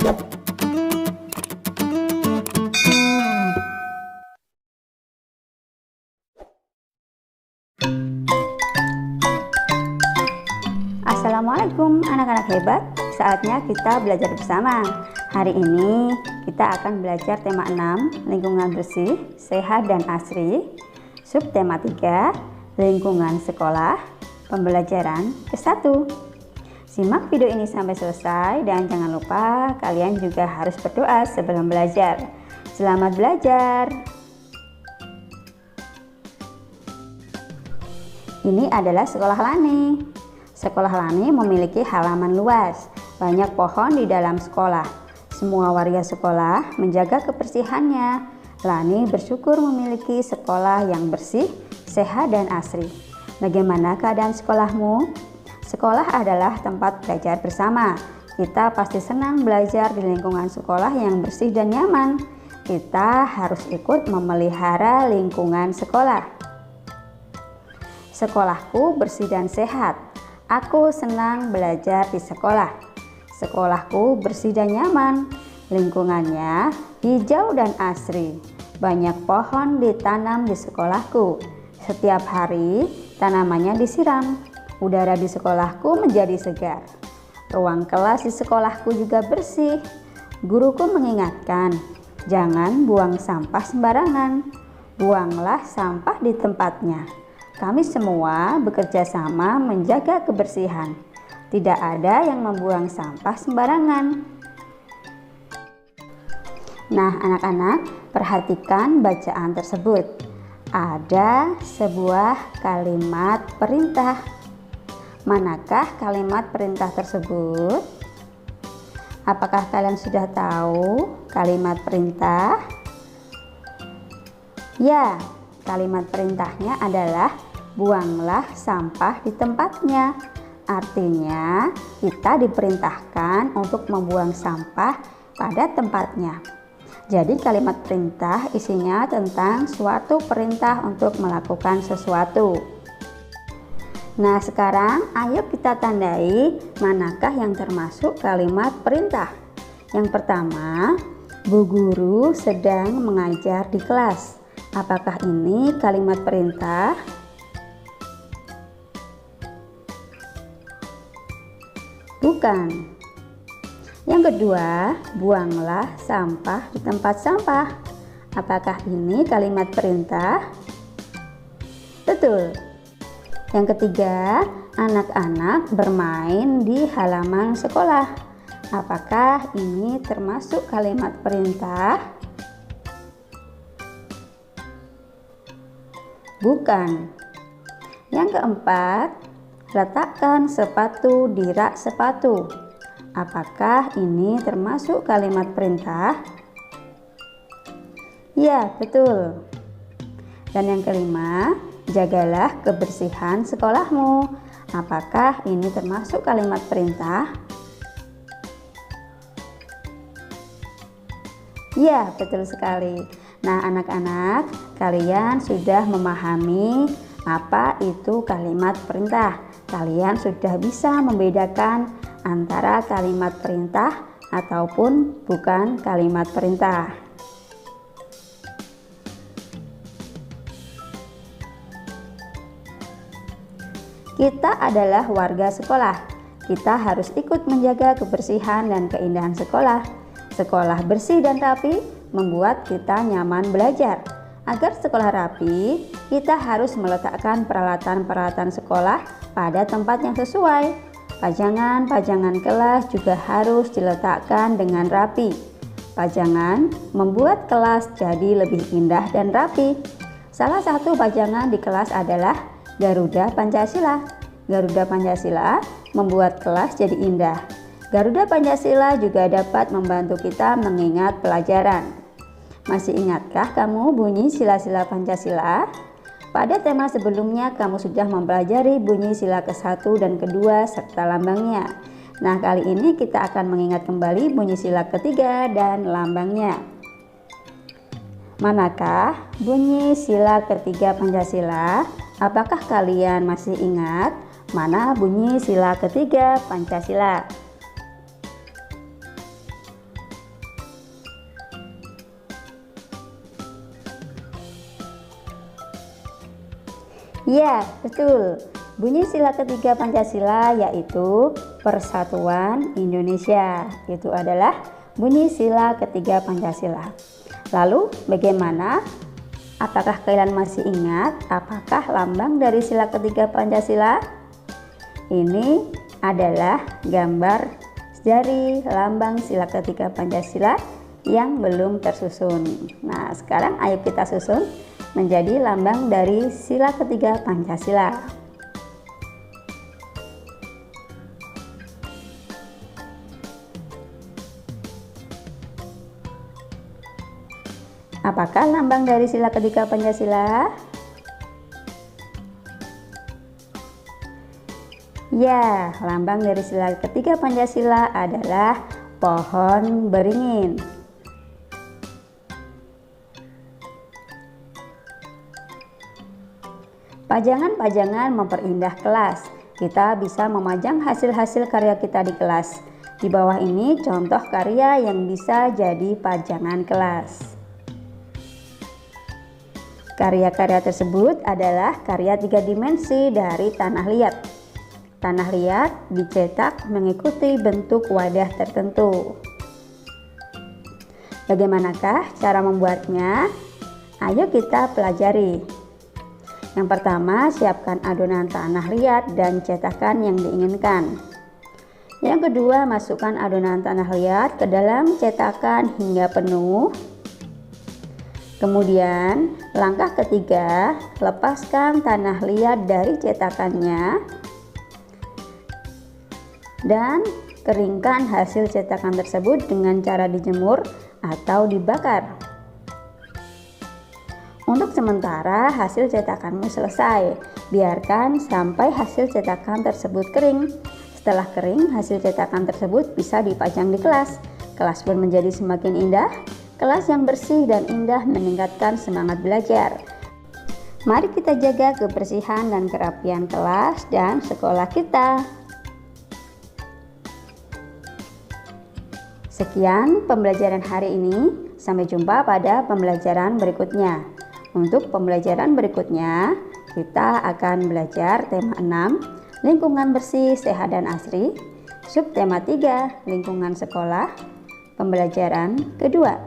Assalamualaikum anak-anak hebat, saatnya kita belajar bersama. Hari ini kita akan belajar tema 6, lingkungan bersih, sehat dan asri. Subtema 3, lingkungan sekolah, pembelajaran ke-1. Simak video ini sampai selesai dan jangan lupa kalian juga harus berdoa sebelum belajar. Selamat belajar. Ini adalah sekolah Lani. Sekolah Lani memiliki halaman luas, banyak pohon di dalam sekolah. Semua warga sekolah menjaga kebersihannya. Lani bersyukur memiliki sekolah yang bersih, sehat dan asri. Bagaimana keadaan sekolahmu? Sekolah adalah tempat belajar bersama. Kita pasti senang belajar di lingkungan sekolah yang bersih dan nyaman. Kita harus ikut memelihara lingkungan sekolah. Sekolahku bersih dan sehat. Aku senang belajar di sekolah. Sekolahku bersih dan nyaman. Lingkungannya hijau dan asri. Banyak pohon ditanam di sekolahku. Setiap hari tanamannya disiram. Udara di sekolahku menjadi segar. Ruang kelas di sekolahku juga bersih. Guruku mengingatkan, jangan buang sampah sembarangan. Buanglah sampah di tempatnya. Kami semua bekerja sama menjaga kebersihan. Tidak ada yang membuang sampah sembarangan. Nah, anak-anak, perhatikan bacaan tersebut. Ada sebuah kalimat perintah. Manakah kalimat perintah tersebut? Apakah kalian sudah tahu kalimat perintah? Ya, kalimat perintahnya adalah buanglah sampah di tempatnya. Artinya, kita diperintahkan untuk membuang sampah pada tempatnya. Jadi kalimat perintah isinya tentang suatu perintah untuk melakukan sesuatu. Nah, sekarang ayo kita tandai manakah yang termasuk kalimat perintah. Yang pertama, Bu Guru sedang mengajar di kelas. Apakah ini kalimat perintah? Bukan. Yang kedua, buanglah sampah di tempat sampah. Apakah ini kalimat perintah? Betul. Yang ketiga, anak-anak bermain di halaman sekolah. Apakah ini termasuk kalimat perintah? Bukan. Yang keempat, letakkan sepatu di rak sepatu. Apakah ini termasuk kalimat perintah? Ya, betul. Dan yang kelima, jagalah kebersihan sekolahmu. Apakah ini termasuk kalimat perintah? Ya, betul sekali. Nah, anak-anak, kalian sudah memahami apa itu kalimat perintah. Kalian sudah bisa membedakan antara kalimat perintah ataupun bukan kalimat perintah. Kita adalah warga sekolah. Kita harus ikut menjaga kebersihan dan keindahan sekolah. Sekolah bersih dan rapi membuat kita nyaman belajar. Agar sekolah rapi, kita harus meletakkan peralatan-peralatan sekolah pada tempat yang sesuai. Pajangan-pajangan kelas juga harus diletakkan dengan rapi. Pajangan membuat kelas jadi lebih indah dan rapi. Salah satu pajangan di kelas adalah Garuda Pancasila. Garuda Pancasila membuat kelas jadi indah. Garuda Pancasila juga dapat membantu kita mengingat pelajaran. Masih ingatkah kamu bunyi sila-sila Pancasila? Pada tema sebelumnya kamu sudah mempelajari bunyi sila ke-1 dan ke-2 serta lambangnya. Nah, kali ini kita akan mengingat kembali bunyi sila ke-3 dan lambangnya. Manakah bunyi sila ke-3 Pancasila? Apakah kalian masih ingat mana bunyi sila ke-3 Pancasila? Ya, betul. Bunyi sila ketiga Pancasila yaitu Persatuan Indonesia. Itu adalah bunyi sila ketiga Pancasila. Lalu bagaimana? Apakah kalian masih ingat apakah lambang dari sila ketiga Pancasila? Ini adalah gambar dari lambang sila ketiga Pancasila yang belum tersusun. Nah, sekarang ayo kita susun menjadi lambang dari sila ketiga Pancasila. Apakah lambang dari sila ketiga Pancasila? Ya, lambang dari sila ketiga Pancasila adalah pohon beringin. Pajangan-pajangan memperindah kelas. Kita bisa memajang hasil-hasil karya kita di kelas. Di bawah ini contoh karya yang bisa jadi pajangan kelas. Karya-karya tersebut adalah karya 3 dimensi dari tanah liat. Tanah liat dicetak mengikuti bentuk wadah tertentu. Bagaimanakah cara membuatnya? Ayo kita pelajari. Yang pertama, siapkan adonan tanah liat dan cetakan yang diinginkan. Yang kedua, masukkan adonan tanah liat ke dalam cetakan hingga penuh. Kemudian, langkah ketiga, lepaskan tanah liat dari cetakannya dan keringkan hasil cetakan tersebut dengan cara dijemur atau dibakar. Untuk sementara hasil cetakanmu selesai, biarkan sampai hasil cetakan tersebut kering. Setelah kering, hasil cetakan tersebut bisa dipajang di kelas. Kelas pun menjadi semakin indah. Kelas yang bersih dan indah meningkatkan semangat belajar. Mari kita jaga kebersihan dan kerapian kelas dan sekolah kita. Sekian pembelajaran hari ini, sampai jumpa pada pembelajaran berikutnya. Untuk pembelajaran berikutnya, kita akan belajar tema 6, lingkungan bersih, sehat dan asri, subtema 3, lingkungan sekolah, pembelajaran kedua.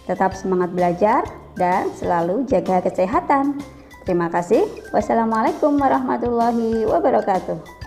Tetap semangat belajar dan selalu jaga kesehatan. Terima kasih. Wassalamualaikum warahmatullahi wabarakatuh.